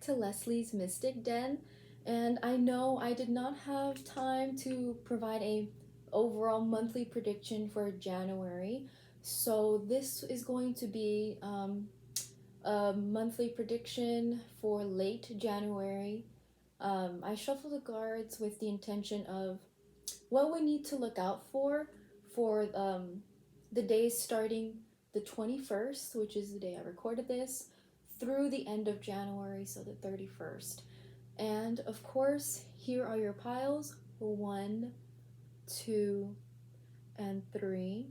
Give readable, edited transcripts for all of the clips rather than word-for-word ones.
to Leslie's Mystic Den, and I know I did not have time to provide a overall monthly prediction for January, so this is going to be a monthly prediction for late January. I shuffle the cards with the intention of what we need to look out for the days starting the 21st, which is the day I recorded this, through the end of January, so the 31st. And of course, here are your piles 1, 2, and 3.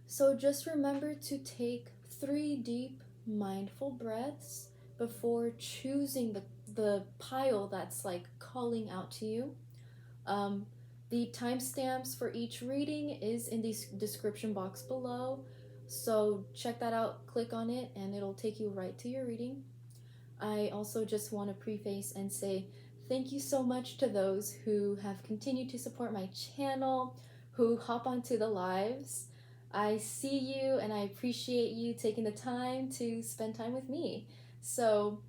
So just remember to take 3 deep, mindful breaths before choosing the pile that's like calling out to you. The timestamps for each reading is in the description box below, so check that out, click on it, and it'll take you right to your reading. I also just want to preface and say thank you so much to those who have continued to support my channel, who hop onto the lives. I see you and I appreciate you taking the time to spend time with me. So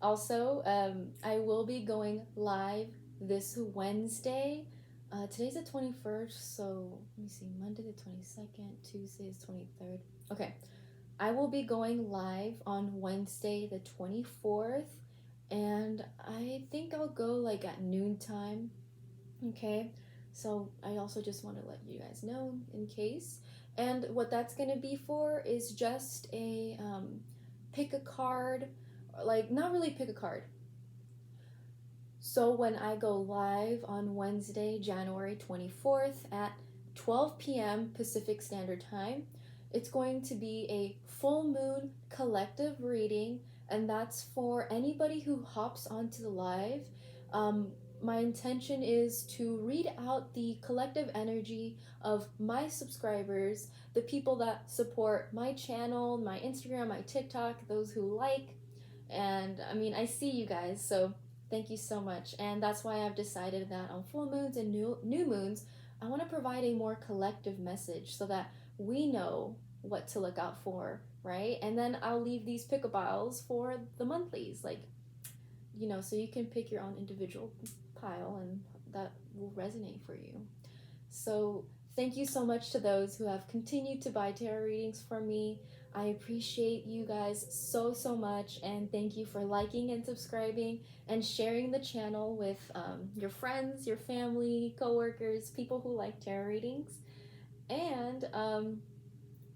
also, I will be going live this Wednesday. Today's the 21st, so let me see, Monday the 22nd, Tuesday is 23rd. Okay, I will be going live on Wednesday the 24th, and I think I'll go like at noontime. Okay, so I also just want to let you guys know in case. And what that's gonna be for is just a pick a card, like not really pick a card. So when I go live on Wednesday, January 24th at 12 p.m. Pacific Standard Time, it's going to be a full moon collective reading, and that's for anybody who hops onto the live. My intention is to read out the collective energy of my subscribers, the people that support my channel, my Instagram, my TikTok, those who like, and I mean, I see you guys, so thank you so much. And that's why I've decided that on full moons and new moons, I want to provide a more collective message so that we know what to look out for, right? And then I'll leave these pick-a-piles for the monthlies, like, so you can pick your own individual pile and that will resonate for you. So thank you so much to those who have continued to buy tarot readings from me. I appreciate you guys so much, and thank you for liking and subscribing and sharing the channel with your friends, your family, coworkers, people who like tarot readings. And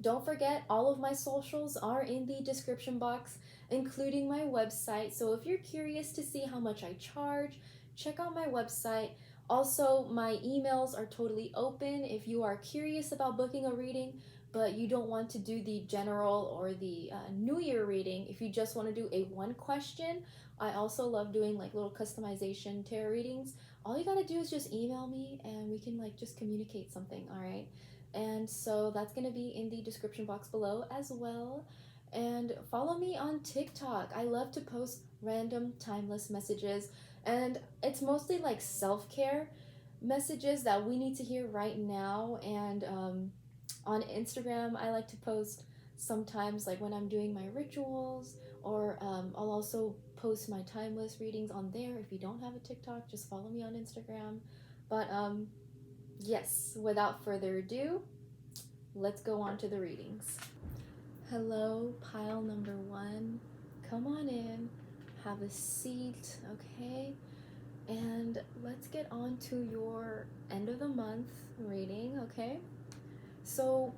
don't forget, all of my socials are in the description box, including my website. So if you're curious to see how much I charge, check out my website. Also, my emails are totally open if you are curious about booking a reading, but you don't want to do the general or the New Year reading. If you just want to do a one question, I also love doing like little customization tarot readings. All you gotta do is just email me and we can like just communicate something, all right? And so that's going to be in the description box below as well. And follow me on TikTok. I love to post random timeless messages, and it's mostly like self-care messages that we need to hear right now. And on Instagram, I like to post sometimes like when I'm doing my rituals, or I'll also post my timeless readings on there. If you don't have a TikTok, just follow me on Instagram. But yes, without further ado, let's go on to the readings. Hello, pile number 1. Come on in, have a seat, okay? And let's get on to your end of the month reading, okay? So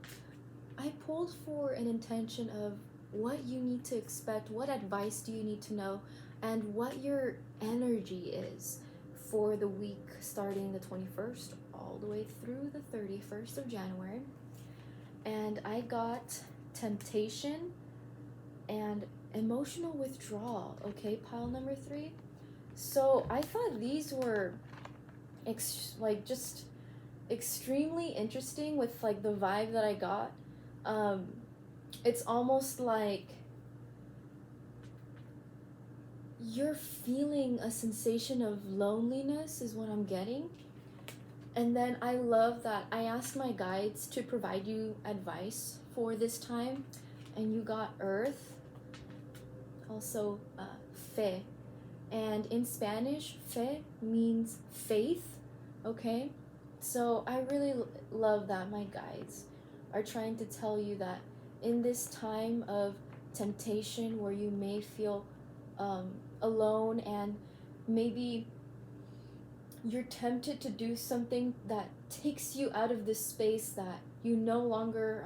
I pulled for an intention of what you need to expect, what advice do you need to know, and what your energy is for the week starting the 21st all the way through the 31st of January. And I got temptation and emotional withdrawal, okay, pile number 3. So I thought these were just extremely interesting with like the vibe that I got. It's almost like you're feeling a sensation of loneliness is what I'm getting. And then I love that I asked my guides to provide you advice for this time, and you got Earth, also fe. And in Spanish, fe means faith, okay? So I really love that my guides are trying to tell you that in this time of temptation where you may feel alone, and maybe you're tempted to do something that takes you out of this space that you no longer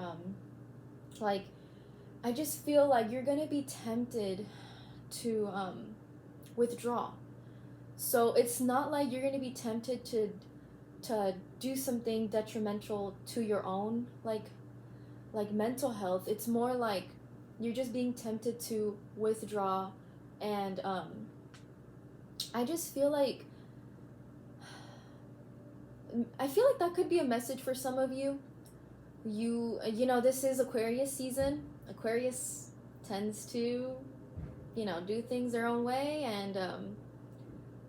like, I just feel like you're gonna be tempted to withdraw. So it's not like you're gonna be tempted to do something detrimental to your own like mental health. It's more like you're just being tempted to withdraw. And I just feel like that could be a message for some of you. You know, this is Aquarius season. Aquarius tends to, you know, do things their own way, and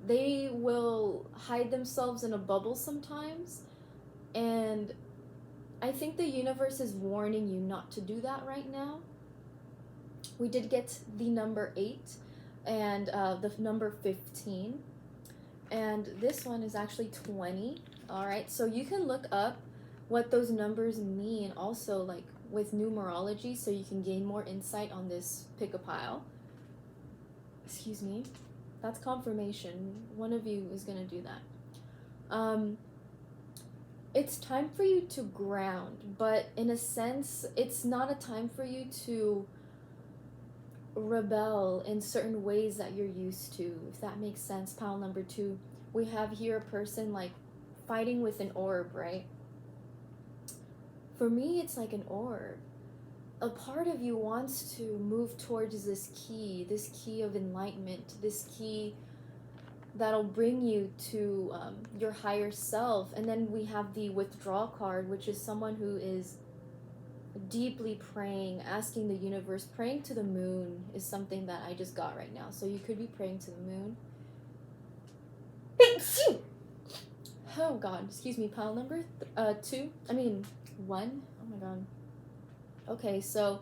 they will hide themselves in a bubble sometimes. And I think the universe is warning you not to do that right now. We did get the number 8 and the number 15. And this one is actually 20. All right, so you can look up what those numbers mean also, like with numerology, so you can gain more insight on this pick-a-pile. Excuse me. That's confirmation. One of you is going to do that. It's time for you to ground, but in a sense, it's not a time for you to rebel in certain ways that you're used to, if that makes sense. Pile number 2. We have here a person like fighting with an orb, right? For me, it's like an orb. A part of you wants to move towards this key of enlightenment, this key that'll bring you to your higher self. And then we have the withdrawal card, which is someone who is deeply praying, asking the universe. Praying to the moon is something that I just got right now. So you could be praying to the moon. Oh God, excuse me. Pile number 2. I mean 1. Oh my God. Okay, so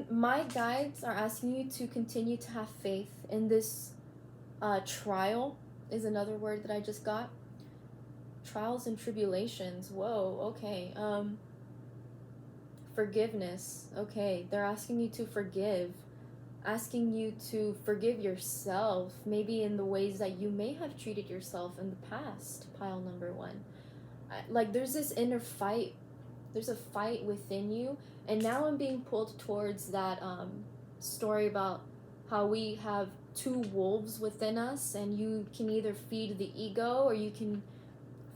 my guides are asking you to continue to have faith in this trial. Is another word that I just got. Trials and tribulations. Whoa. Okay. Forgiveness. Okay, they're asking you to forgive, asking you to forgive yourself, maybe in the ways that you may have treated yourself in the past. Pile number 1. Like, there's this inner fight. There's a fight within you, and now I'm being pulled towards that story about how we have 2 wolves within us, and you can either feed the ego or you can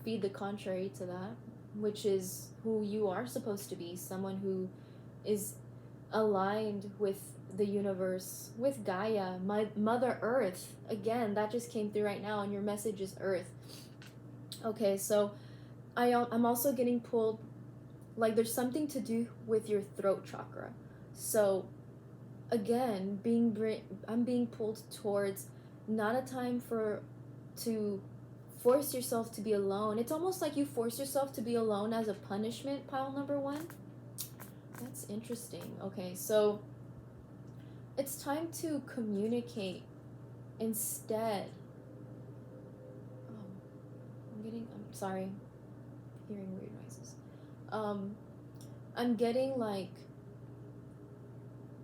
feed the contrary to that, which is who you are supposed to be, someone who is aligned with the universe, with Gaia, Mother Earth. Again, that just came through right now, and your message is Earth. Okay, so I'm also getting pulled, like there's something to do with your throat chakra. So again, I'm being pulled towards not a time to force yourself to be alone. It's almost like you force yourself to be alone as a punishment. Pile number 1. That's interesting. Okay, so it's time to communicate instead. I'm sorry, hearing weird noises. I'm getting like,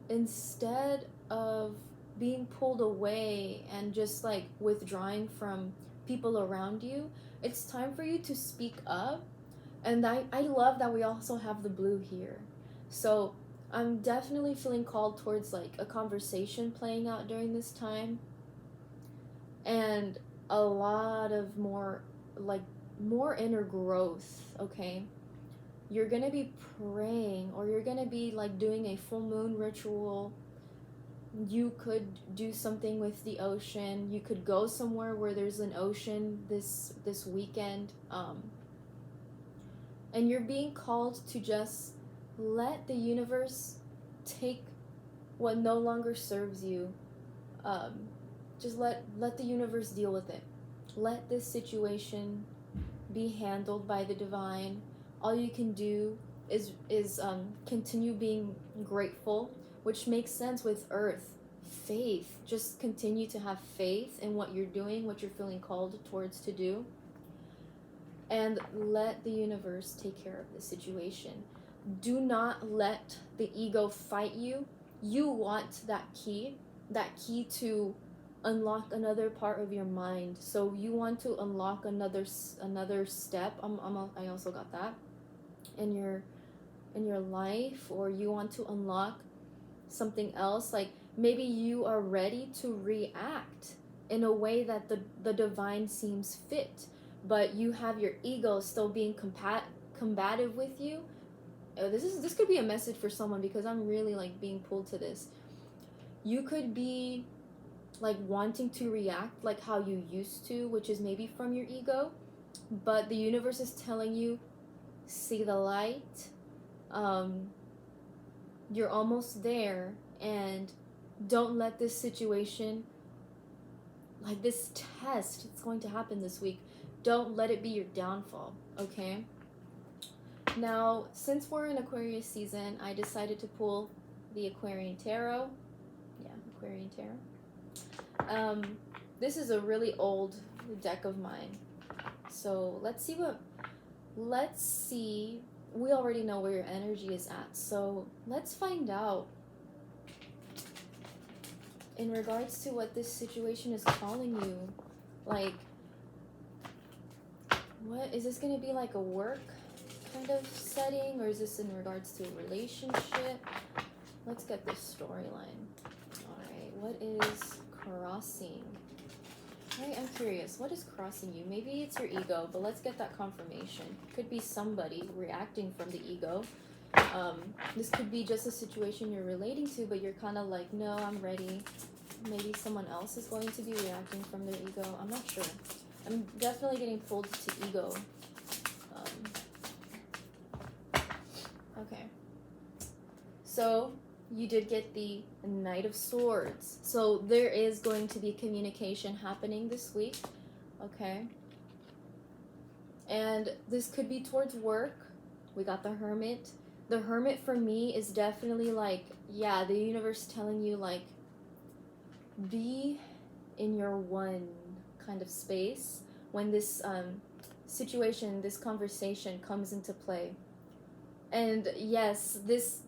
instead of being pulled away and just like withdrawing from people around you, it's time for you to speak up. And I love that we also have the blue here. So I'm definitely feeling called towards like a conversation playing out during this time, and a lot of more inner growth. Okay, you're gonna be praying, or you're gonna be like doing a full moon ritual. You could do something with the ocean. You could go somewhere where there's an ocean this weekend, and you're being called to just let the universe take what no longer serves you. Just let the universe deal with it. Let this situation be handled by the divine. All you can do is continue being grateful, which makes sense with Earth, faith. Just continue to have faith in what you're doing, what you're feeling called towards to do, and let the universe take care of the situation. Do not let the ego fight you. You want that key to unlock another part of your mind. So you want to unlock another step. I also got that in your life, or you want to unlock something else. Like maybe you are ready to react in a way that the divine seems fit, but you have your ego still being combative with you. This could be a message for someone, because I'm really like being pulled to this. You could be like wanting to react like how you used to, which is maybe from your ego, but the universe is telling you, see the light, you're almost there, and don't let this situation, like this test, it's going to happen this week, don't let it be your downfall, okay? Now, since we're in Aquarius season, I decided to pull the Aquarian Tarot. Yeah, Aquarian Tarot. This is a really old deck of mine. So let's see, we already know where your energy is at. So let's find out in regards to what this situation is calling you. Like, what, is this going to be like a work kind of setting, or is this in regards to a relationship? Let's get this storyline. Alright, what is crossing? Alright, I'm curious, what is crossing you? Maybe it's your ego, but let's get that confirmation. Could be somebody reacting from the ego. This could be just a situation you're relating to, but you're kind of like, no, I'm ready. Maybe someone else is going to be reacting from their ego. I'm not sure. I'm definitely getting pulled to ego. Okay. So, you did get the Knight of Swords. So, there is going to be communication happening this week. Okay. And this could be towards work. We got the Hermit. The Hermit for me is definitely like, yeah, the universe telling you like, be in your one kind of space when this situation, this conversation comes into play. And yes, this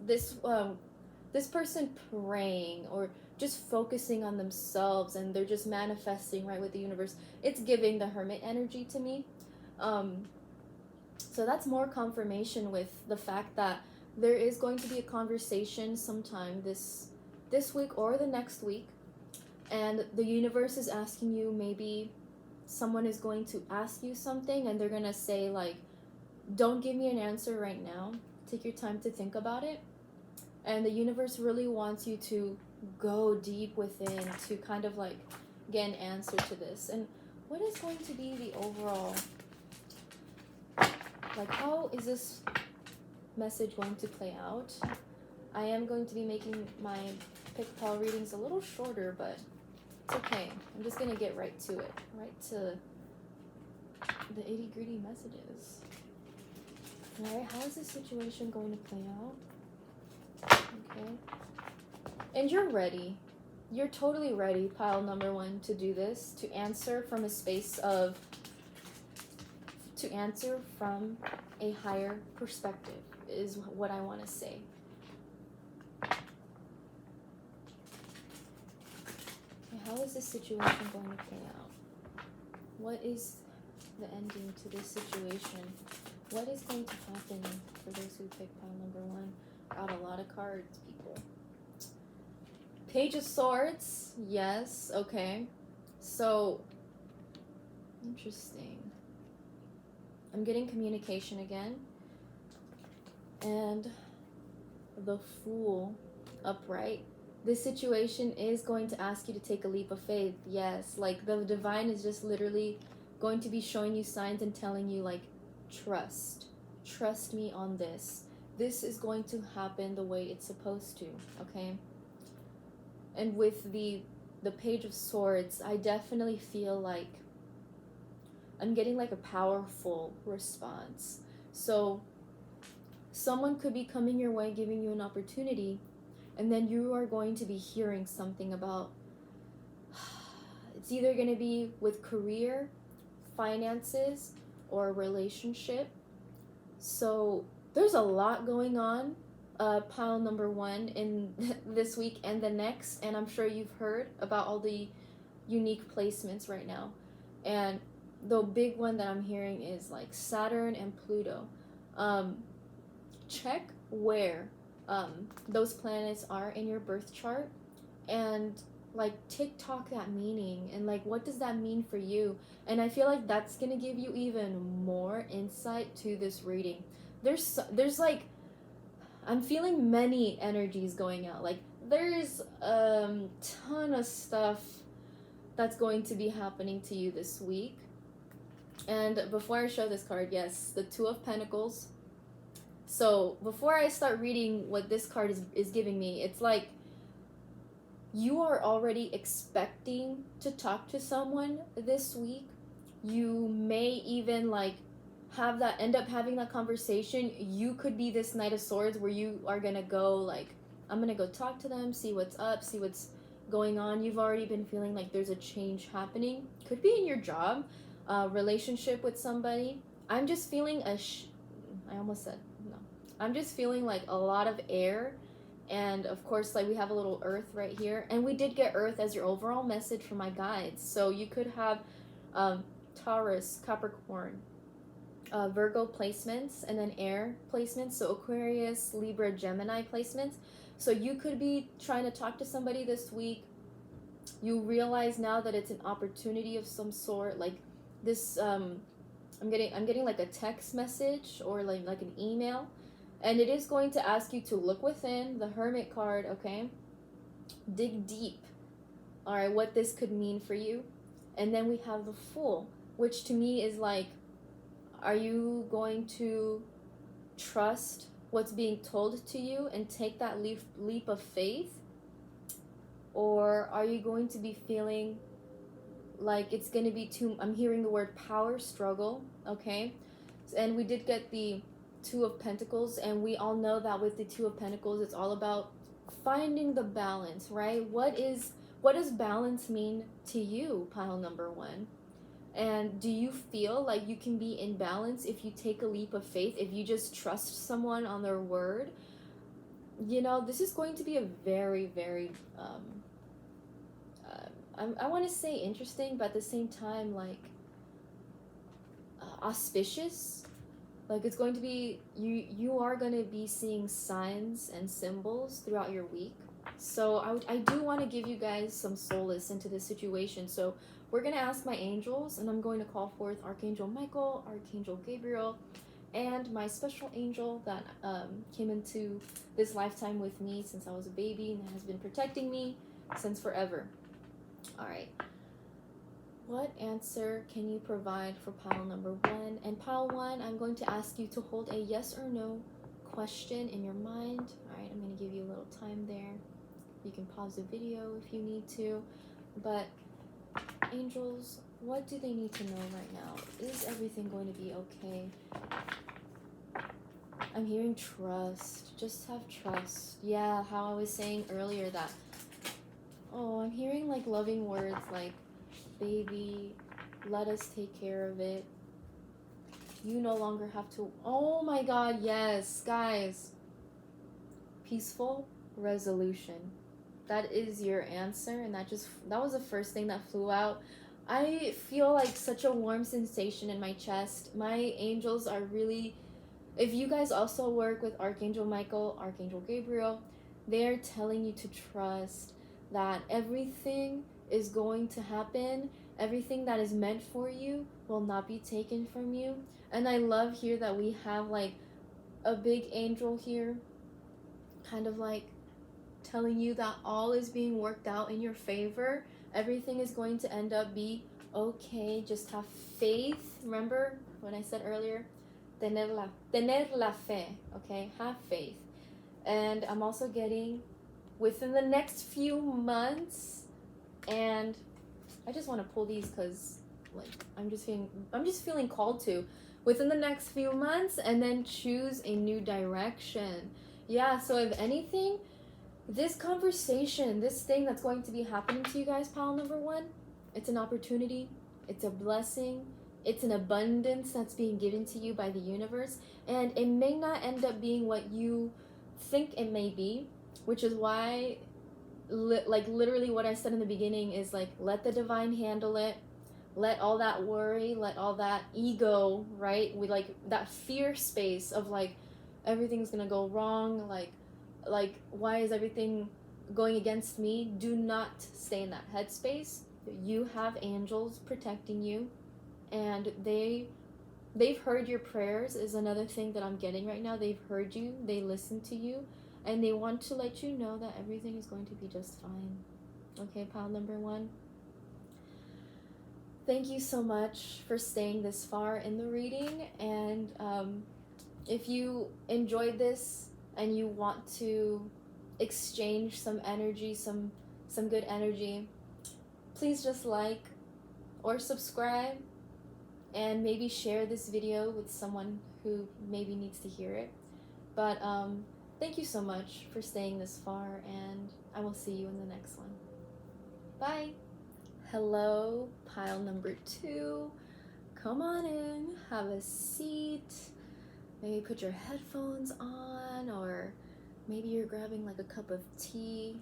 person praying or just focusing on themselves, and they're just manifesting right with the universe. It's giving the Hermit energy to me. So that's more confirmation with the fact that there is going to be a conversation sometime this week or the next week, and the universe is asking you, maybe someone is going to ask you something, and they're going to say like, don't give me an answer right now. Take your time to think about it. And the universe really wants you to go deep within to kind of like get an answer to this. And what is going to be the overall, like, how is this message going to play out? I am going to be making my pick pile readings a little shorter, but it's okay. I'm just going to get right to it, right to the itty-gritty messages. Alright, how is this situation going to play out? Okay. And you're ready. You're totally ready, pile number 1, to do this, to answer from a space of, to answer from a higher perspective, is what I want to say. How is this situation going to play out? What is the ending to this situation? What is going to happen for those who pick pile number 1? Got a lot of cards, people. Page of Swords. Yes, okay. So, interesting. I'm getting communication again. And the Fool upright. This situation is going to ask you to take a leap of faith. Yes, like the divine is just literally going to be showing you signs and telling you like, trust me on this. This is going to happen the way it's supposed to, okay? And with the Page of Swords, I definitely feel like I'm getting like a powerful response. So someone could be coming your way, giving you an opportunity, And then you are going to be hearing something about, it's either going to be with career, finances, or relationship. So there's a lot going on, pile number one, in this week and the next. And I'm sure you've heard about all the unique placements right now. And the big one that I'm hearing is like Saturn and Pluto. Check where those planets are in your birth chart, and like TikTok that meaning, and like what does that mean for you. And I feel like that's gonna give you even more insight to this reading. There's like, I'm feeling many energies going out. Like there's ton of stuff that's going to be happening to you this week. And before I show this card, yes, the Two of Pentacles. So before I start reading what this card is giving me, it's like you are already expecting to talk to someone this week. You may even like end up having that conversation. You could be this Knight of Swords where you are gonna go like, I'm gonna go talk to them, see what's up, see what's going on. You've already been feeling like there's a change happening. Could be in your job, relationship with somebody. I'm just feeling I almost said no. I'm just feeling like a lot of air. And of course, like we have a little earth right here. And we did get earth as your overall message for my guides. So you could have Taurus, Capricorn, Virgo placements, and then air placements. So Aquarius, Libra, Gemini placements. So you could be trying to talk to somebody this week. You realize now that it's an opportunity of some sort. Like this, I'm getting like a text message or like an email. And it is going to ask you to look within, the Hermit card, okay? Dig deep, all right, what this could mean for you. And then we have the Fool, which to me is like, are you going to trust what's being told to you and take that leap of faith? Or are you going to be feeling like it's going to be I'm hearing the word power struggle, okay? And we did get the Two of Pentacles, and we all know that with the Two of Pentacles, it's all about finding the balance, right? What does balance mean to you, pile number one? And do you feel like you can be in balance if you take a leap of faith, if you just trust someone on their word? You know, this is going to be a very, very, I want to say interesting, but at the same time, like, auspicious. Like it's going to be, you are going to be seeing signs and symbols throughout your week. So I do want to give you guys some solace into this situation. So we're going to ask my angels, and I'm going to call forth Archangel Michael, Archangel Gabriel, and my special angel that came into this lifetime with me since I was a baby and has been protecting me since forever. All right. What answer can you provide for pile number one? And pile one, I'm going to ask you to hold a yes or no question in your mind. All right, I'm going to give you a little time there. You can pause the video if you need to. But angels, what do they need to know right now? Is everything going to be okay? I'm hearing trust. Just have trust. Yeah, how I was saying earlier that, I'm hearing like loving words like, baby, let us take care of it. You no longer have to. Oh my God, yes, guys. Peaceful resolution. That is your answer, and that was the first thing that flew out. I feel like such a warm sensation in my chest. My angels are really, if you guys also work with Archangel Michael, Archangel Gabriel, they're telling you to trust that everything is going to happen. Everything that is meant for you will not be taken from you. And I love here that we have like a big angel here, kind of like telling you that all is being worked out in your favor. Everything is going to end up be okay. Just have faith. Remember when I said earlier, tener la fe, okay? Have faith. And I'm also getting within the next few months, and I just want to pull these because like I'm just feeling called to within the next few months, and then choose a new direction. Yeah, so if anything, This conversation, this thing that's going to be happening to you guys, pile number one, it's an opportunity, it's a blessing, it's an abundance that's being given to you by the universe, and it may not end up being what you think it may be, which is why, like, literally what I said in the beginning is, like, let the divine handle it. Let all that worry, let all that ego, right, with, like, that fear space of, like, everything's gonna go wrong, like why is everything going against me? Do not stay in that headspace. You have angels protecting you, and they've heard your prayers is another thing that I'm getting right now. They've heard you, they listen to you, and they want to let you know that everything is going to be just fine. Okay, pile number one. Thank you so much for staying this far in the reading, and if you enjoyed this and you want to exchange some energy, some good energy, please just like or subscribe, and maybe share this video with someone who maybe needs to hear it. But thank you so much for staying this far, and I will see you in the next one. Bye. Hello, pile number two. Come on in, have a seat. Maybe put your headphones on, or maybe you're grabbing like a cup of tea.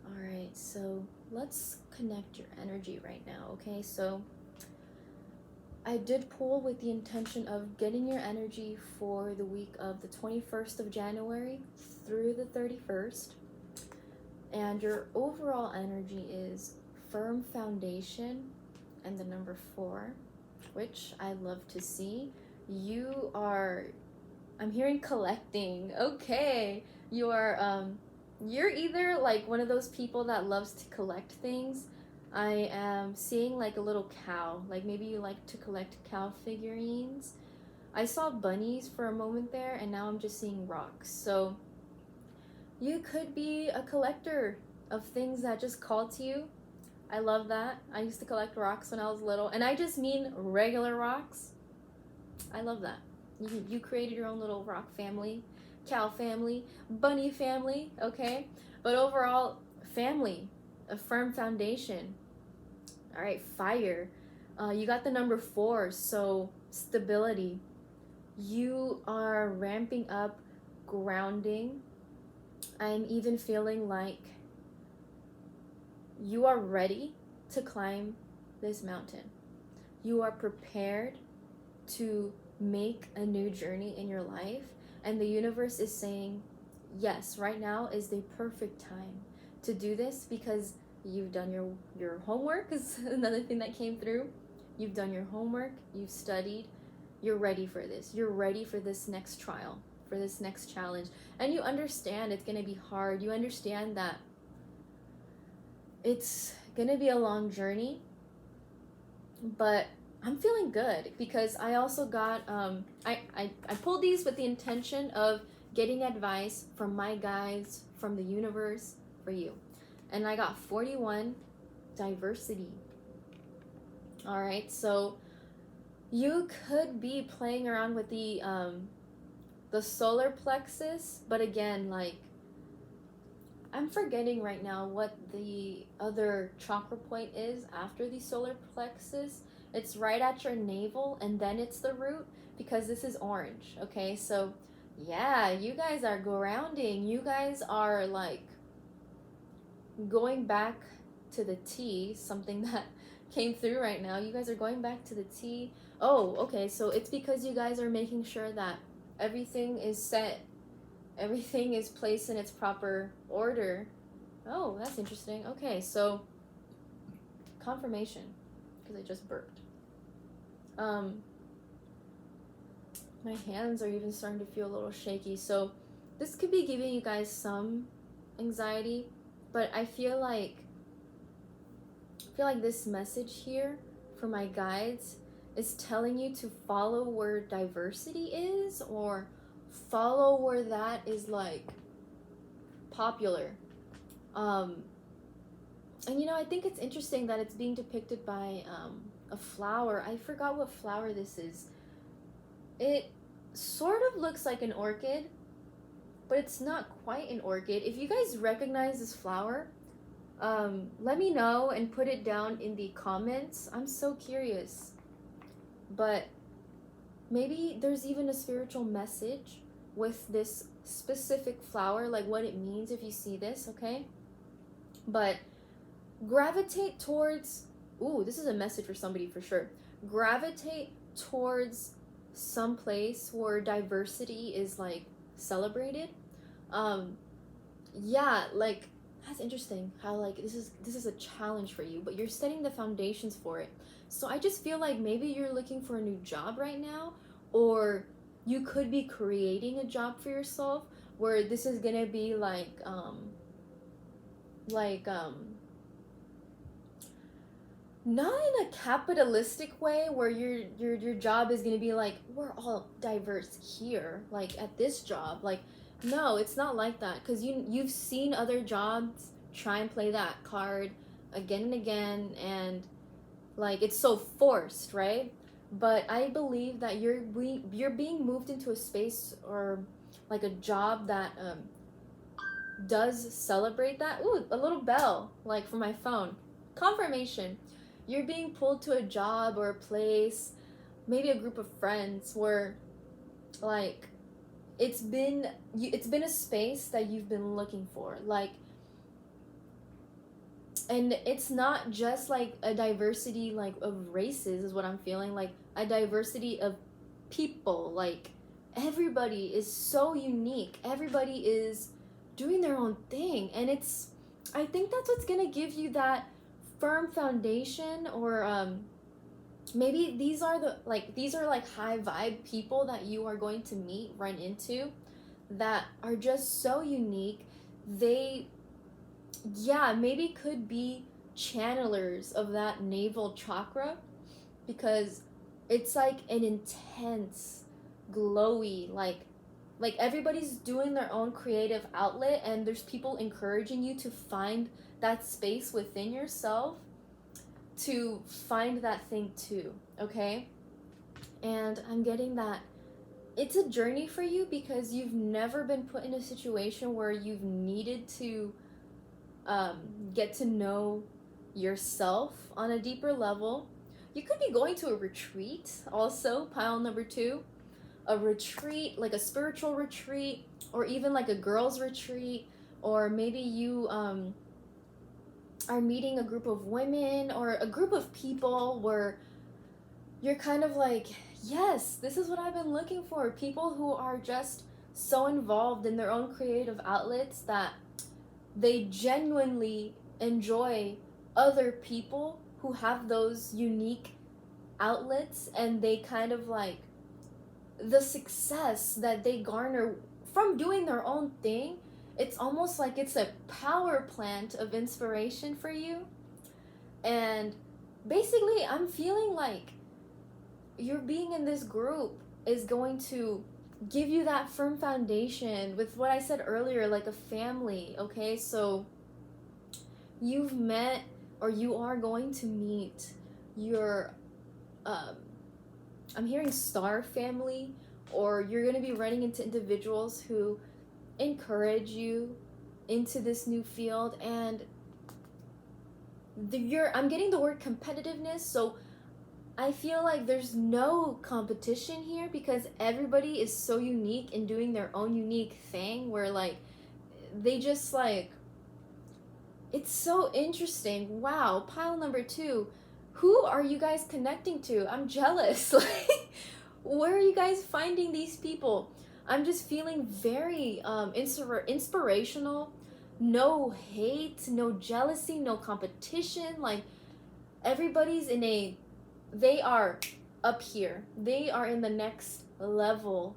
All right, so let's connect your energy right now, okay? So I did pull with the intention of getting your energy for the week of the 21st of January through the 31st. And your overall energy is firm foundation and the number 4, which I love to see. You are, I'm hearing collecting. Okay, you are you're either like one of those people that loves to collect things. I am seeing like a little cow, like maybe you like to collect cow figurines. I saw bunnies for a moment there, and now I'm just seeing rocks. So you could be a collector of things that just call to you. I love that. I used to collect rocks when I was little, and I just mean regular rocks. I love that. You created your own little rock family, cow family, bunny family, okay? But overall, family, a firm foundation. All right, fire. You got the number 4, so stability. You are ramping up grounding. I'm even feeling like you are ready to climb this mountain. You are prepared to make a new journey in your life, and the universe is saying, yes, right now is the perfect time to do this, because you've done your homework is another thing that came through. You've done your homework, you've studied, you're ready for this. You're ready for this next trial, for this next challenge. And you understand it's going to be hard. You understand that it's going to be a long journey, but I'm feeling good, because I also got, I pulled these with the intention of getting advice from my guides, from the universe, for you. And I got 41, diversity. All right, so you could be playing around with the solar plexus, but again, like, I'm forgetting right now what the other chakra point is after the solar plexus. It's right at your navel, and then it's the root, because this is orange, okay? So, yeah, you guys are grounding. You guys are, like, going back to the T, something that came through right now. You guys are going back to the T. Oh, okay, so it's because you guys are making sure that everything is set, everything is placed in its proper order. Oh, that's interesting. Okay, so confirmation, because I just burped. My hands are even starting to feel a little shaky, so this could be giving you guys some anxiety, but I feel like this message here for my guides is telling you to follow where diversity is, or follow where that is, like, popular. And I think it's interesting that it's being depicted by a flower. I forgot what flower this is. It sort of looks like an orchid, but it's not quite an orchid. If you guys recognize this flower, let me know and put it down in the comments. I'm so curious. But maybe there's even a spiritual message with this specific flower, like what it means if you see this, okay? But gravitate towards, ooh, this is a message for somebody for sure. Gravitate towards some place where diversity is like celebrated. Yeah, like that's interesting how like this is a challenge for you, but you're setting the foundations for it. So I just feel like maybe you're looking for a new job right now, or you could be creating a job for yourself where this is gonna be like not in a capitalistic way where your job is gonna be like we're all diverse here, like at this job. Like no, it's not like that, because you've seen other jobs try and play that card again and again, and like it's so forced, right? But I believe that you're being moved into a space or like a job that does celebrate that. Ooh, a little bell like for my phone. Confirmation. You're being pulled to a job or a place, maybe a group of friends where like it's been a space that you've been looking for. Like, and it's not just like a diversity like of races is what I'm feeling, like a diversity of people. Like everybody is so unique, everybody is doing their own thing, and it's, I think that's what's gonna give you that firm foundation. Or maybe these are like high vibe people that you are going to run into that are just so unique. They, yeah, maybe could be channelers of that navel chakra, because it's like an intense, glowy, like everybody's doing their own creative outlet, and there's people encouraging you to find that space within yourself to find that thing too, okay? And I'm getting that it's a journey for you because you've never been put in a situation where you've needed to get to know yourself on a deeper level. You could be going to a retreat also, pile number 2. A retreat, like a spiritual retreat, or even like a girls' retreat, or maybe you are meeting a group of women or a group of people where you're kind of like, yes, this is what I've been looking for. People who are just so involved in their own creative outlets that they genuinely enjoy other people who have those unique outlets, and they kind of like the success that they garner from doing their own thing. It's almost like it's a power plant of inspiration for you. And basically, I'm feeling like your being in this group is going to give you that firm foundation with what I said earlier, like a family, okay? So you've met, or you are going to meet your, I'm hearing star family, or you're going to be running into individuals who encourage you into this new field. And I'm getting the word competitiveness, so I feel like there's no competition here because everybody is so unique and doing their own unique thing, where like they just like, it's so interesting. Wow, pile number 2. Who are you guys connecting to? I'm jealous. Like, where are you guys finding these people? I'm just feeling very inspirational. No hate, no jealousy, no competition. Like everybody's they are up here. They are in the next level.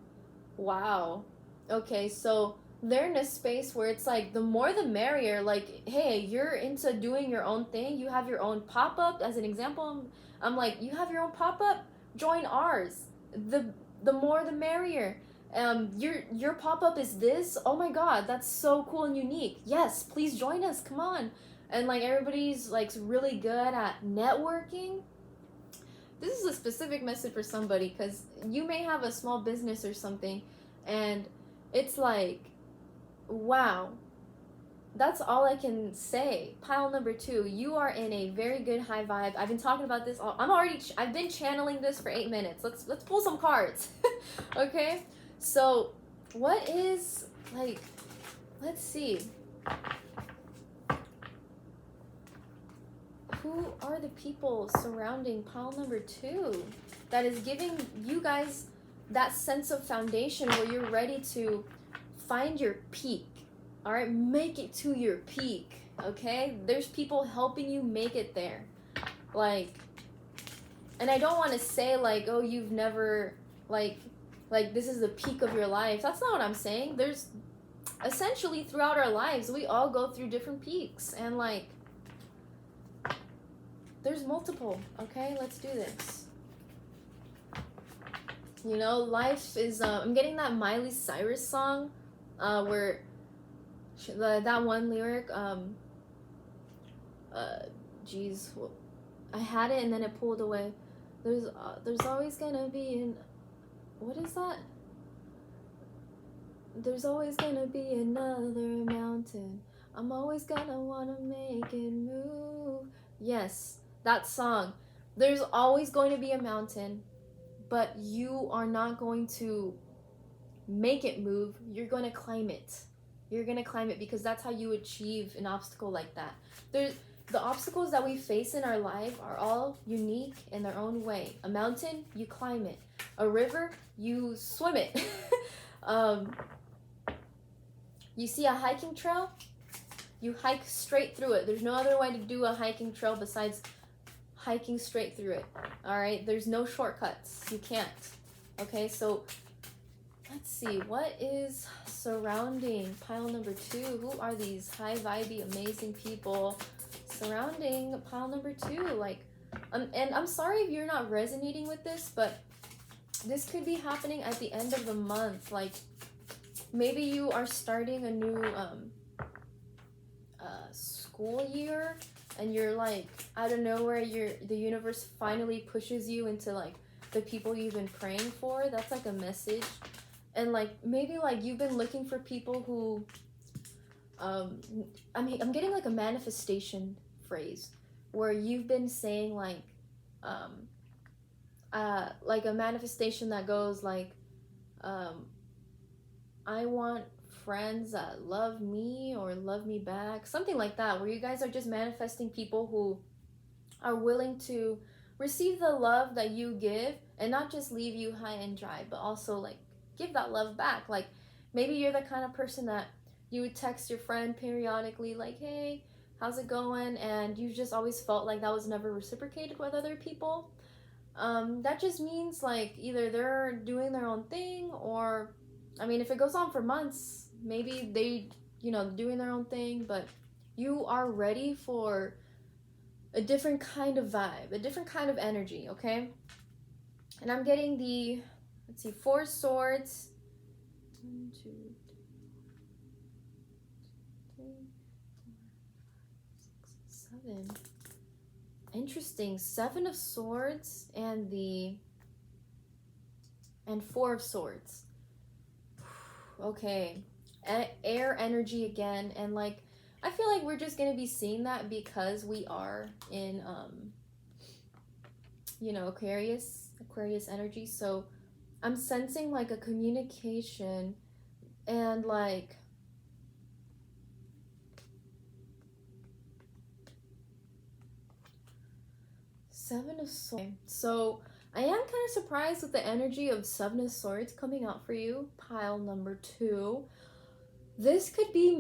Wow. Okay, so they're in a space where it's like the more the merrier. Like, hey, you're into doing your own thing. You have your own pop-up. As an example, I'm like, you have your own pop-up? Join ours. The more the merrier. Your pop-up is this. Oh my god, that's so cool and unique. Yes, please join us. Come on. And like everybody's like really good at networking. This is a specific message for somebody, because you may have a small business or something, and it's like wow. That's all I can say. Pile number 2, you are in a very good high vibe. I've been talking about this I've been channeling this for 8 minutes. Let's pull some cards. Okay? So, what is like, let's see. Who are the people surrounding pile number 2 that is giving you guys that sense of foundation where you're ready to find your peak? All right, make it to your peak. Okay, there's people helping you make it there. Like, and I don't want to say like, oh, you've never like this is the peak of your life. That's not what I'm saying. There's essentially throughout our lives we all go through different peaks, and like there's multiple. Okay, let's do this. You know, life is I'm getting that Miley Cyrus song where that one lyric geez, I had it and then it pulled away. There's always gonna be what is that? There's always gonna be another mountain. I'm always gonna wanna make it move. Yes, that song. There's always going to be a mountain, but you are not going to make it move. You're going to climb it. You're going to climb it because that's how you achieve an obstacle like that. The obstacles that we face in our life are all unique in their own way. A mountain, you climb it. A river, you swim it. You see a hiking trail, you hike straight through it. There's no other way to do a hiking trail besides hiking straight through it. All right, there's no shortcuts. You can't. Okay, so let's see, what is surrounding pile number 2? Who are these high vibey amazing people surrounding pile number 2? Like, and I'm sorry if you're not resonating with this, but this could be happening at the end of the month. Like, maybe you are starting a new school year, and you're like, I don't know where the universe finally pushes you into like the people you've been praying for. That's like a message. And like maybe like you've been looking for people who I'm getting like a manifestation phrase where you've been saying like a manifestation that goes like I want friends that love me or love me back, something like that, where you guys are just manifesting people who are willing to receive the love that you give and not just leave you high and dry, but also like give that love back. Like maybe you're the kind of person that you would text your friend periodically like, hey, how's it going? And you just always felt like that was never reciprocated with other people. That just means like either they're doing their own thing, or I mean, if it goes on for months, maybe they, doing their own thing, but you are ready for a different kind of vibe, a different kind of energy, okay? And I'm getting the, 4 swords. 1, 2, 3, 4, 5, 6, 7. Interesting. 7 of swords and 4 of swords. Okay. Air energy again, and like I feel like we're just gonna be seeing that because we are in Aquarius energy. So I'm sensing like a communication and like Seven of Swords. So I am kind of surprised with the energy of 7 of Swords coming out for you, pile number 2. This could be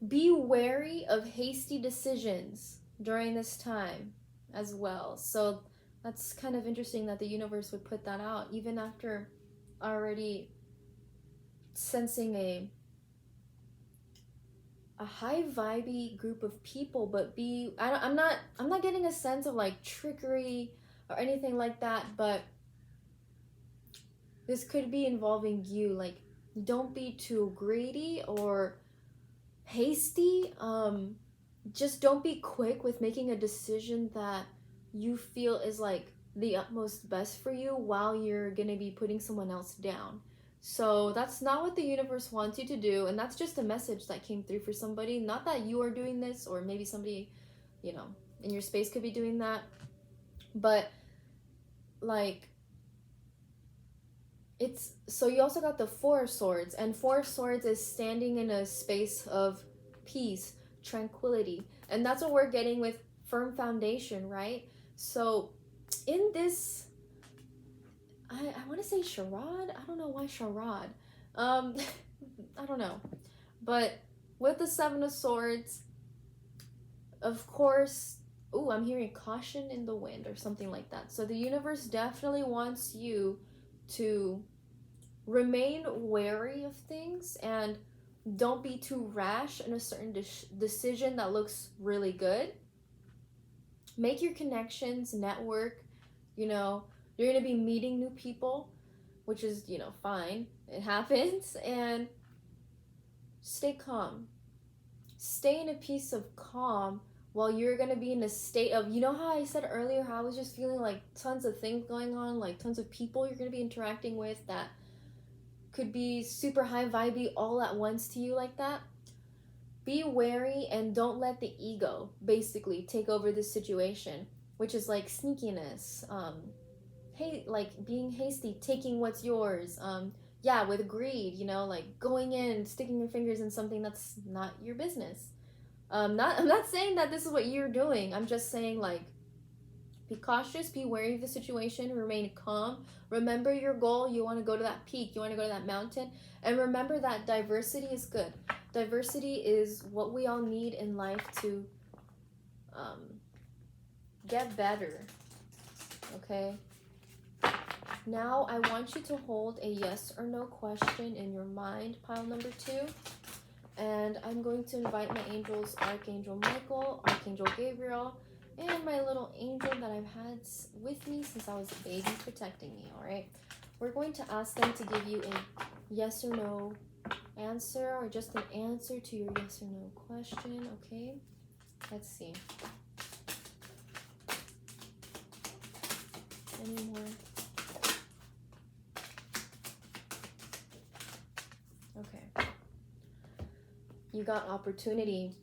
be wary of hasty decisions during this time as well. So that's kind of interesting that the universe would put that out, even after already sensing a high vibey group of people, but I'm not getting a sense of like trickery or anything like that, but this could be involving you. Like, don't be too greedy or hasty. Just don't be quick with making a decision that you feel is like the utmost best for you while you're gonna be putting someone else down. So that's not what the universe wants you to do, and that's just a message that came through for somebody. Not that you are doing this, or maybe somebody, in your space could be doing that, but like, it's so you also got the Four of Swords, and Four of Swords is standing in a space of peace, tranquility, and that's what we're getting with firm foundation, right? So in this, I want to say charade. I don't know why charade. I don't know, but with the Seven of Swords, of course. Ooh, I'm hearing caution in the wind or something like that. So the universe definitely wants you to remain wary of things, and don't be too rash in a certain decision that looks really good. Make your connections, network. You're going to be meeting new people, which is, fine. It happens. And stay calm. Stay in a piece of calm while you're going to be in a state of, how I said earlier, how I was just feeling like tons of things going on, like tons of people you're going to be interacting with that could be super high vibey all at once to you like that. Be wary and don't let the ego basically take over this situation, which is like sneakiness, like being hasty, taking what's yours, with greed, like going in, sticking your fingers in something that's not your business. I'm not saying that this is what you're doing. I'm just saying, like, be cautious, be wary of the situation, remain calm. Remember your goal. You want to go to that peak, you want to go to that mountain. And remember that diversity is good. Diversity is what we all need in life to get better. Okay? Now I want you to hold a yes or no question in your mind, pile number 2. And I'm going to invite my angels, Archangel Michael, Archangel Gabriel, and my little angel that I've had with me since I was a baby protecting me, all right? We're going to ask them to give you a yes or no answer, or just an answer to your yes or no question, okay? Let's see. Any more? Okay. You got opportunity.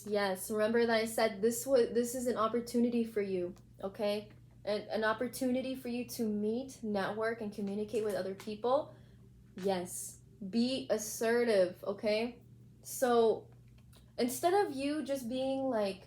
Yes, remember that I said this is an opportunity for you, okay? An opportunity for you to meet, network, and communicate with other people. Yes, be assertive, okay? So instead of you just being like,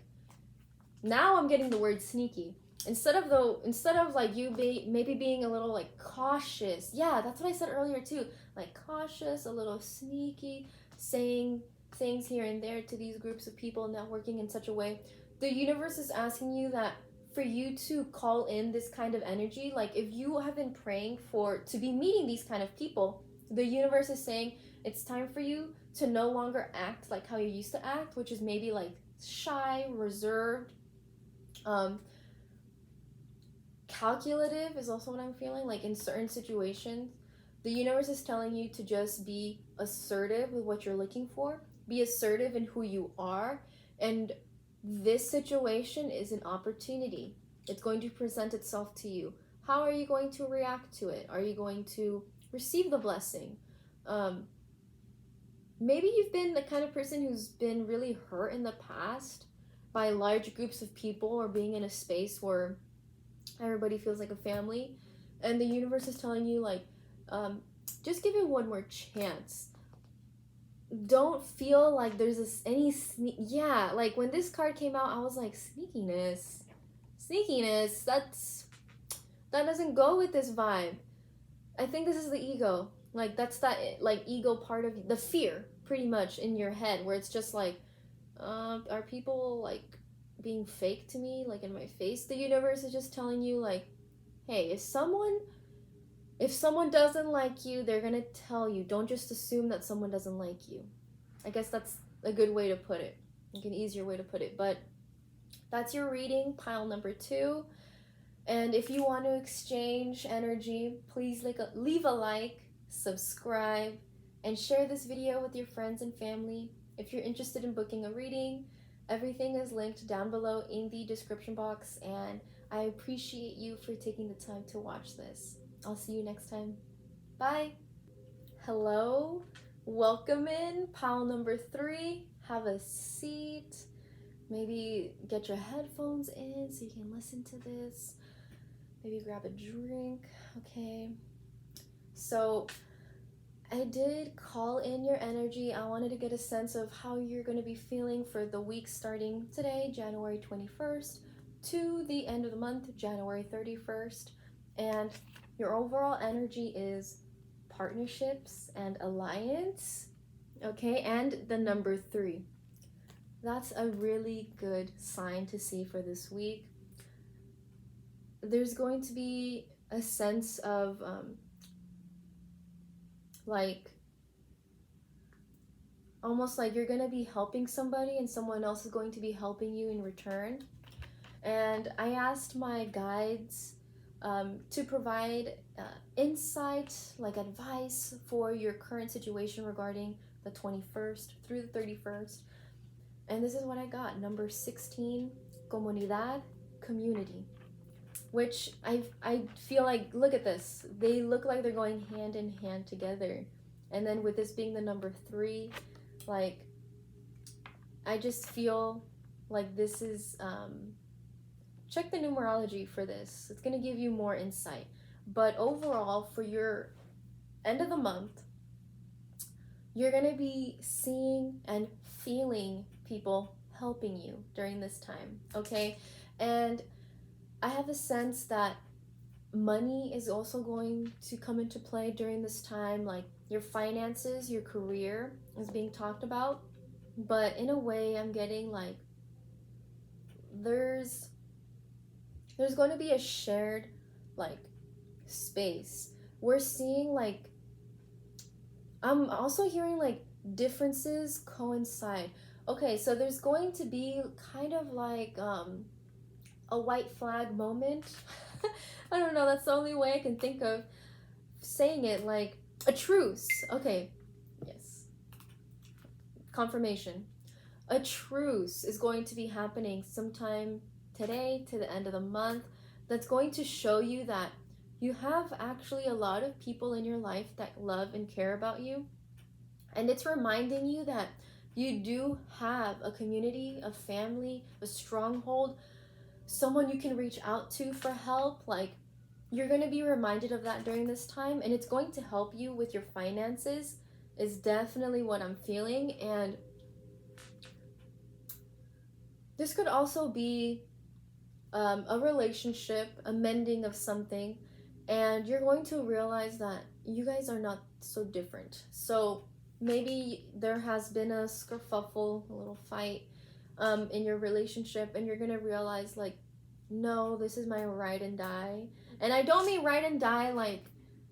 now I'm getting the word sneaky. Instead of like you maybe being a little like cautious. Yeah, that's what I said earlier too. Like cautious, a little sneaky, saying things here and there to these groups of people, networking in such a way. The universe is asking you that for you to call in this kind of energy. Like if you have been praying to be meeting these kind of people, the universe is saying it's time for you to no longer act like how you used to act, which is maybe like shy, reserved, calculative is also what I'm feeling. Like in certain situations, the universe is telling you to just be assertive with what you're looking for, be assertive in who you are, and this situation is an opportunity. It's going to present itself to you. How are you going to react to it? Are you going to receive the blessing? Maybe you've been the kind of person who's been really hurt in the past by large groups of people, or being in a space where everybody feels like a family, and the universe is telling you like, just give it one more chance. Don't feel like there's like when this card came out, I was like, sneakiness, that doesn't go with this vibe. I think this is the ego. Like that's that like ego part of the fear, pretty much, in your head, where it's just like, are people like being fake to me, like in my face? The universe is just telling you like, hey, if someone doesn't like you, they're gonna tell you. Don't just assume that someone doesn't like you. I guess that's a good way to put it, like an easier way to put it. But that's your reading, pile number 2. And if you want to exchange energy, please leave a like, subscribe, and share this video with your friends and family. If you're interested in booking a reading, everything is linked down below in the description box, and I appreciate you for taking the time to watch this. I'll see you next time. Bye! Hello, welcome in pile number 3. Have a seat. Maybe get your headphones in so you can listen to this. Maybe grab a drink. Okay. So I did call in your energy. I wanted to get a sense of how you're going to be feeling for the week starting today, January 21st, to the end of the month, January 31st. And your overall energy is partnerships and alliance, okay, and the number 3. That's a really good sign to see for this week. There's going to be a sense of almost like you're going to be helping somebody and someone else is going to be helping you in return. And I asked my guides to provide insight, like advice for your current situation regarding the 21st through the 31st. And this is what I got. Number 16, comunidad, community. Which I feel like, look at this. They look like they're going hand in hand together. And then with this being the number 3, like, I just feel like this is... check the numerology for this. It's going to give you more insight. But overall, for your end of the month, you're going to be seeing and feeling people helping you during this time, okay? And I have a sense that money is also going to come into play during this time, like your finances, your career is being talked about. But in a way, I'm getting like there's going to be a shared like space. We're seeing like, I'm also hearing like differences coincide. Okay, so there's going to be kind of like a white flag moment. I don't know, that's the only way I can think of saying it, like a truce. Okay, yes. Confirmation. A truce is going to be happening sometime today to the end of the month. That's going to show you that you have actually a lot of people in your life that love and care about you. And it's reminding you that you do have a community, a family, a stronghold, someone you can reach out to for help. Like, you're going to be reminded of that during this time, and it's going to help you with your finances, is definitely what I'm feeling. And this could also be a relationship, a mending of something, and you're going to realize that you guys are not so different. So maybe there has been a skerfuffle, a little fight in your relationship, and you're going to realize, like, no, this is my ride and die. And I don't mean ride and die like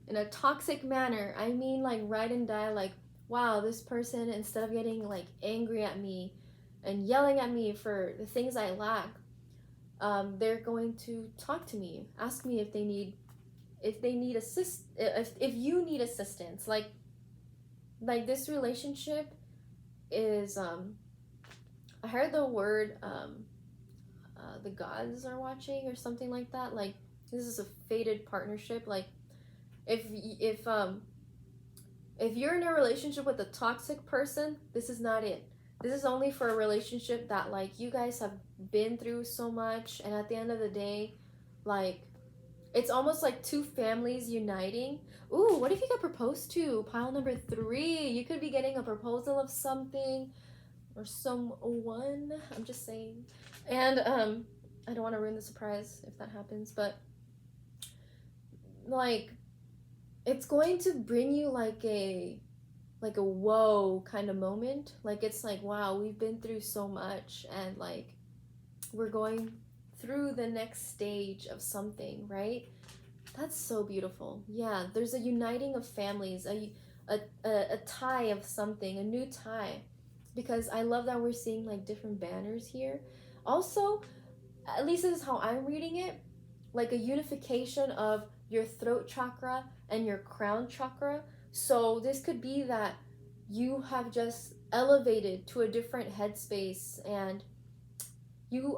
in a toxic manner. I mean like ride and die like, wow, this person, instead of getting like angry at me and yelling at me for the things I lack, they're going to talk to me, ask me if you need assistance. Like this relationship is I heard the word the gods are watching or something like that. Like, this is a fated partnership. Like, if you're in a relationship with a toxic person, this is not it. This is only for a relationship that, like, you guys have been through so much, and at the end of the day, like, it's almost like two families uniting. Ooh, what if you get proposed to? Pile number 3. You could be getting a proposal of something or someone. I'm just saying. And I don't want to ruin the surprise if that happens, but like, it's going to bring you like a whoa kind of moment. Like, it's like, wow, we've been through so much, and like, we're going through the next stage of something, right? That's so beautiful. Yeah, there's a uniting of families, a tie of something, a new tie. Because I love that we're seeing like different banners here. Also, at least this is how I'm reading it, like a unification of your throat chakra and your crown chakra. So this could be that you have just elevated to a different headspace, and you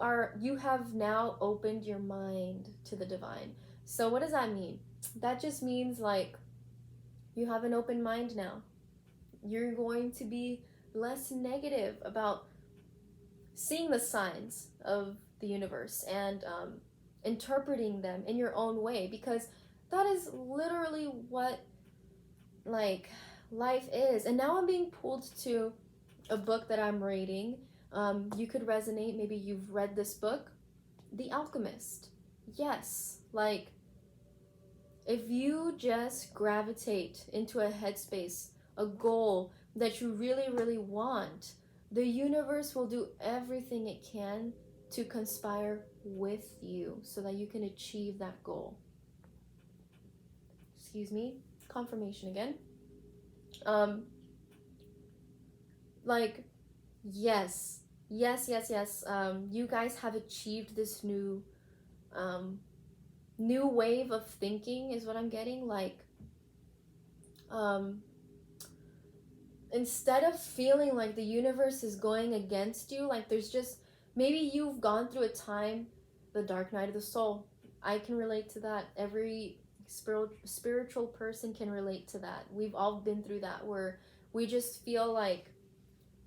have now opened your mind to the divine. So what does that mean? That just means like You have an open mind now. You're going to be less negative about seeing the signs of the universe and interpreting them in your own way, because that is literally what like life is. And now I'm being pulled to a book that I'm reading. You could resonate. Maybe you've read this book, The Alchemist. Yes, like if you just gravitate into a headspace, a goal that you really, really want, the universe will do everything it can to conspire with you so that you can achieve that goal. Excuse me, confirmation again. Like, yes, yes. You guys have achieved this new wave of thinking, is what I'm getting. Like, instead of feeling like the universe is going against you, like there's just, maybe you've gone through a time, the dark night of the soul. I can relate to that. Every spiritual person can relate to that. We've all been through that, where we just feel like,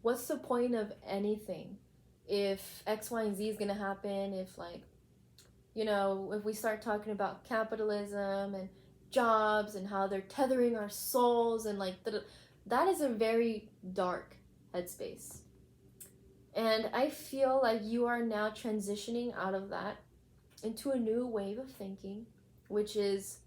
what's the point of anything if X, Y, and Z is gonna happen? If, like, you know, if we start talking about capitalism and jobs and how they're tethering our souls, and like that is a very dark headspace. And I feel like you are now transitioning out of that into a new wave of thinking, which is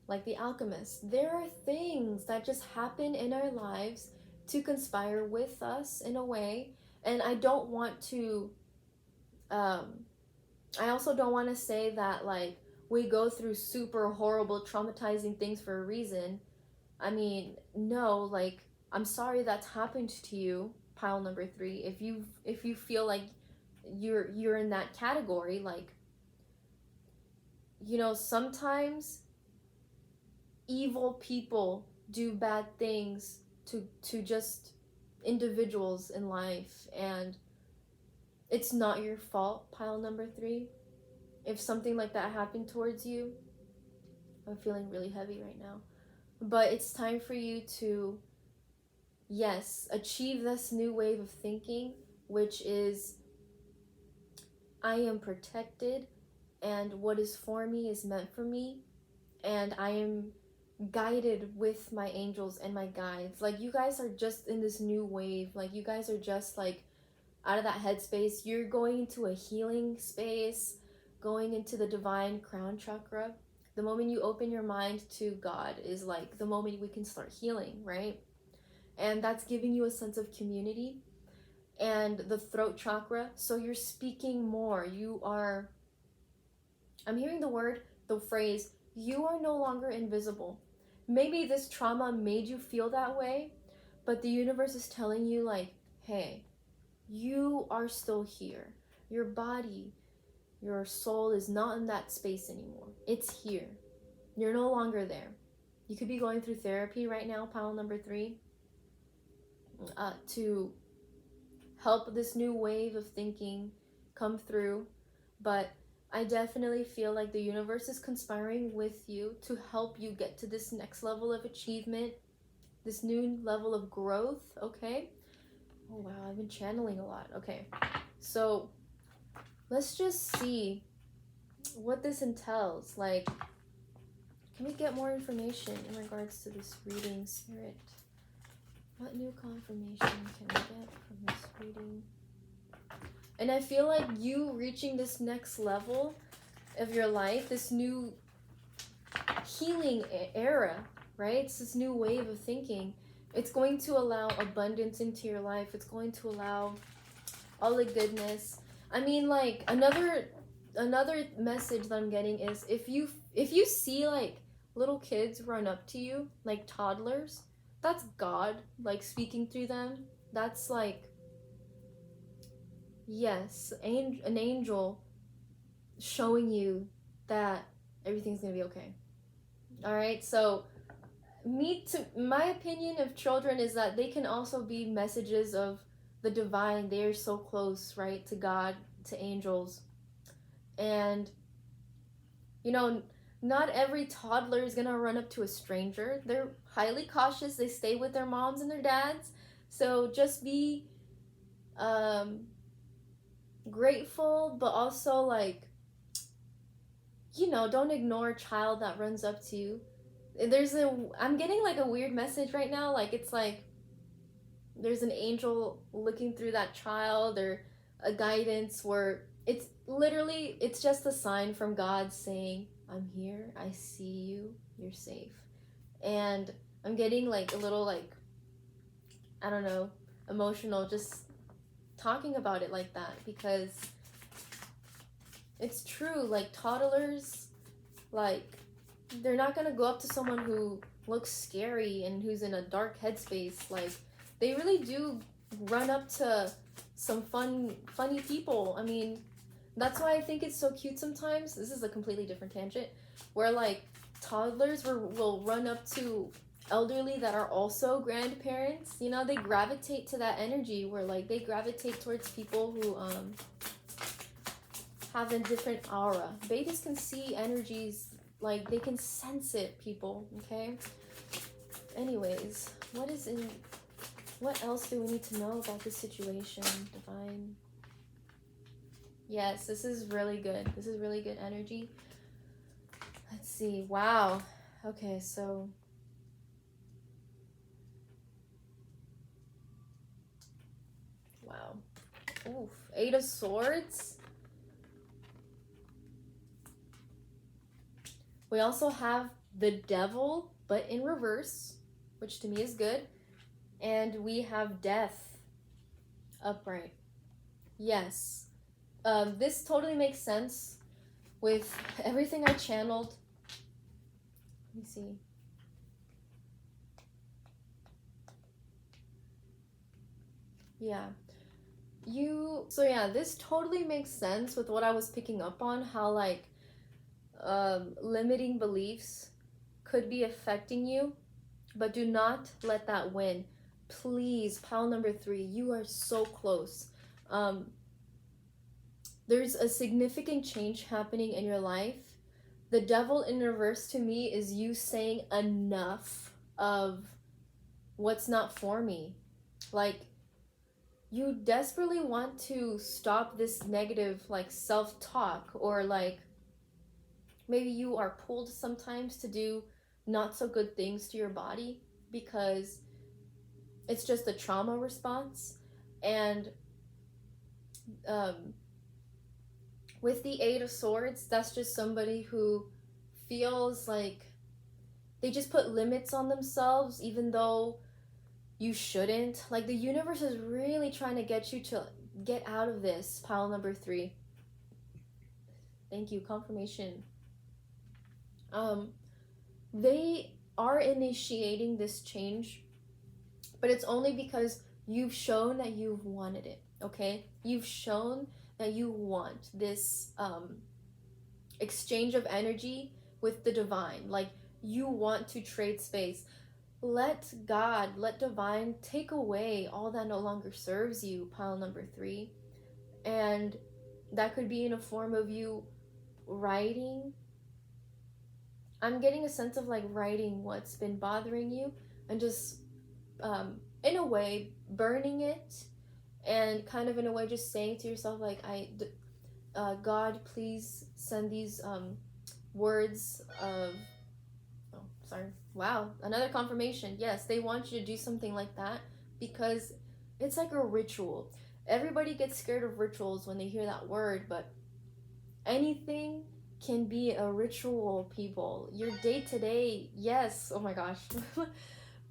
like the alchemist. There are things that just happen in our lives to conspire with us in a way. And I don't want to I also don't want to say that like we go through super horrible traumatizing things for a reason. I mean, no, like, I'm sorry that's happened to you, pile number 3. If you feel like you're in that category, like, you know, sometimes evil people do bad things to just individuals in life, and it's not your fault, pile number 3. If something like that happened towards you, I'm feeling really heavy right now. But it's time for you to, yes, achieve this new wave of thinking, which is, I am protected, and what is for me is meant for me, and I am guided with my angels and my guides. Like, you guys are just in this new wave. Like, you guys are just like out of that headspace. You're going into a healing space, going into the divine crown chakra. The moment you open your mind to God is like the moment we can start healing, right? And that's giving you a sense of community. And the throat chakra, so you're speaking more. You are, I'm hearing the phrase, you are no longer invisible. Maybe this trauma made you feel that way, but the universe is telling you, like, hey, you are still here. Your body, your soul is not in that space anymore. It's here. You're no longer there. You could be going through therapy right now, pile number 3, to help this new wave of thinking come through. But I definitely feel like the universe is conspiring with you to help you get to this next level of achievement, this new level of growth, okay? Oh wow, I've been channeling a lot. Okay, so let's just see what this entails. Like, can we get more information in regards to this reading, Spirit? What new confirmation can we get from this reading? And I feel like you reaching this next level of your life, this new healing era, right? It's this new wave of thinking. It's going to allow abundance into your life. It's going to allow all the goodness. I mean, like, another message that I'm getting is, if you see like little kids run up to you, like toddlers, that's God, like, speaking through them. That's like, yes, an angel showing you that everything's gonna be okay. All right, so my opinion of children is that they can also be messages of the divine. They are so close, right, to God, to angels. And, you know, Not every toddler is gonna run up to a stranger. They're highly cautious. They stay with their moms and their dads. So just be um, grateful, but also like, don't ignore a child that runs up to you. I'm getting like a weird message right now. Like it's like there's an angel looking through that child, or a guidance where it's just a sign from God saying, I'm here, I see you, you're safe. And I'm getting like a little like, I don't know, emotional just talking about it like that, because it's true. Like toddlers, like they're not gonna go up to someone who looks scary and who's in a dark headspace. Like they really do run up to some funny people. I mean, that's why I think it's so cute sometimes. This is a completely different tangent, where like toddlers will run up to elderly that are also grandparents. They gravitate to that energy, where like they gravitate towards people who have a different aura. Babies can see energies, like they can sense it, people, okay? Anyways, what else do we need to know about this situation, Divine? Yes, this is really good. This is really good energy. Let's see. Wow. Okay, so wow. Oof. 8 of Swords. We also have the Devil, but in reverse, which to me is good. And we have Death upright. Yes. This totally makes sense with everything I channeled. Let me see. Yeah. This totally makes sense with what I was picking up on, how like limiting beliefs could be affecting you, but do not let that win. Please, pile number 3, you are so close. There's a significant change happening in your life. The Devil in reverse to me is you saying enough of what's not for me. Like, you desperately want to stop this negative like self-talk, or like maybe you are pulled sometimes to do not so good things to your body because it's just a trauma response. And with the 8 of Swords, that's just somebody who feels like they just put limits on themselves, even though you shouldn't. Like the universe is really trying to get you to get out of this. Pile number 3. Thank you. Confirmation. They are initiating this change, but it's only because you've shown that you've wanted it, okay? You've shown that you want this exchange of energy with the divine. Like, you want to trade space. Let God, let divine take away all that no longer serves you, pile number 3. And that could be in a form of you writing. I'm getting a sense of like writing what's been bothering you and just in a way burning it, and kind of in a way just saying to yourself like, God, please send these words of, oh sorry, wow, another confirmation. Yes, they want you to do something like that because it's like a ritual. Everybody gets scared of rituals when they hear that word, but anything can be a ritual, people. Your day-to-day, yes, oh my gosh.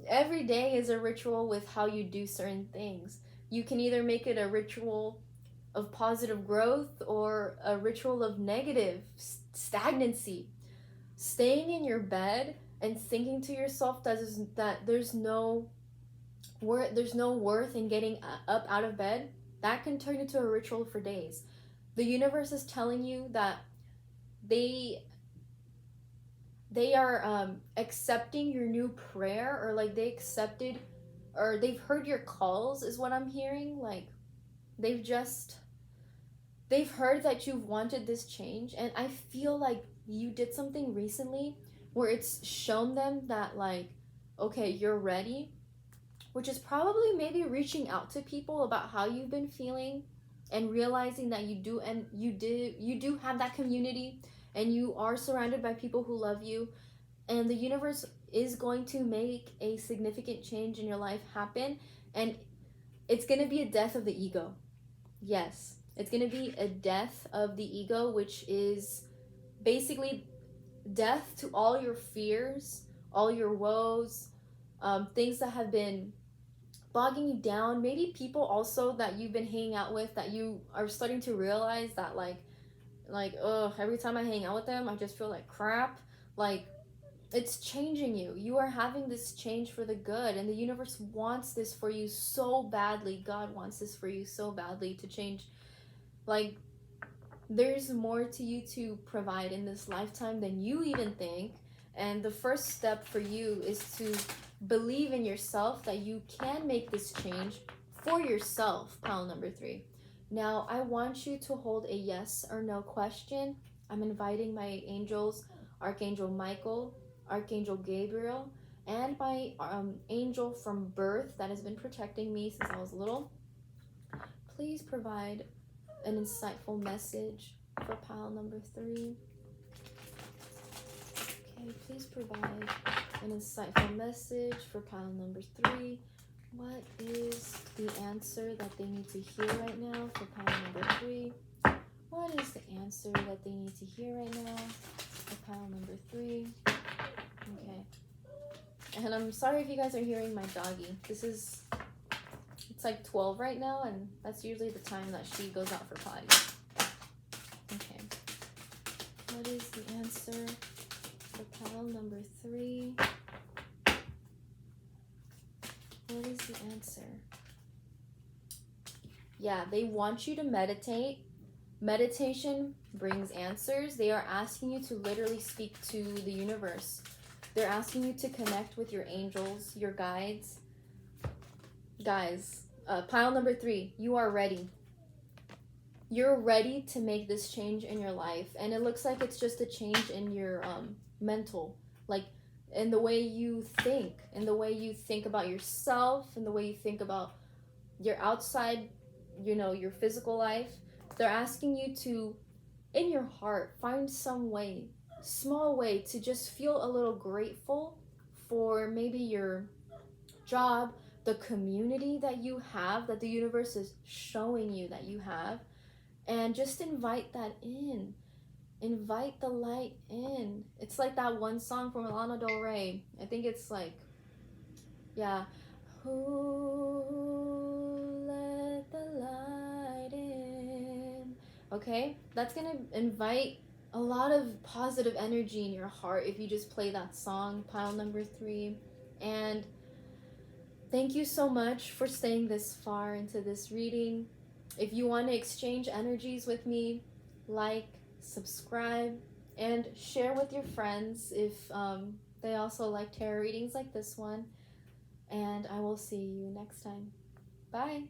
Every day is a ritual with how you do certain things. You can either make it a ritual of positive growth or a ritual of negative stagnancy. Staying in your bed and thinking to yourself that there's no worth in getting up out of bed, that can turn into a ritual for days. The universe is telling you that they are accepting your new prayer, or like they accepted, or they've heard your calls, is what I'm hearing. Like they've heard that you've wanted this change, and I feel like you did something recently where it's shown them that, like, okay, you're ready, which is probably maybe reaching out to people about how you've been feeling and realizing that you do have that community and you are surrounded by people who love you, and the universe is going to make a significant change in your life happen, and it's going to be a death of the ego. Yes, it's going to be a death of the ego, which is basically death to all your fears, all your woes, things that have been bogging you down. Maybe people also that you've been hanging out with that you are starting to realize that, like, ugh, every time I hang out with them, I just feel like crap. Like, it's changing you. You are having this change for the good, and the universe wants this for you so badly. God wants this for you so badly to change. Like, there's more to you to provide in this lifetime than you even think. And the first step for you is to believe in yourself that you can make this change for yourself, pile number 3. Now, I want you to hold a yes or no question. I'm inviting my angels, Archangel Michael, Archangel Gabriel, and my angel from birth that has been protecting me since I was little. Please provide an insightful message for pile number 3. Okay, please provide an insightful message for pile number 3. What is the answer that they need to hear right now for pile number 3? What is the answer that they need to hear right now for pile number 3? Okay. And I'm sorry if you guys are hearing my doggy. It's like 12 right now, and that's usually the time that she goes out for potty. Okay. What is the answer for pile number 3? What is the answer? Yeah, they want you to meditate. Meditation brings answers. They are asking you to literally speak to the universe. They're asking you to connect with your angels, your guides. Guys, pile number 3, you are ready. You're ready to make this change in your life. And it looks like it's just a change in your mental, like in the way you think, in the way you think about yourself, in the way you think about your outside, your physical life. They're asking you to, in your heart, find some way, small way, to just feel a little grateful for maybe your job, the community that you have, that the universe is showing you that you have, and just invite that in. Invite the light in. It's like that one song from Lana Del Rey. I think it's like, yeah. Who let the light in? Okay? That's gonna invite a lot of positive energy in your heart if you just play that song, pile number 3. And thank you so much for staying this far into this reading. If you want to exchange energies with me, like, subscribe, and share with your friends if they also like tarot readings like this one. And I will see you next time. Bye.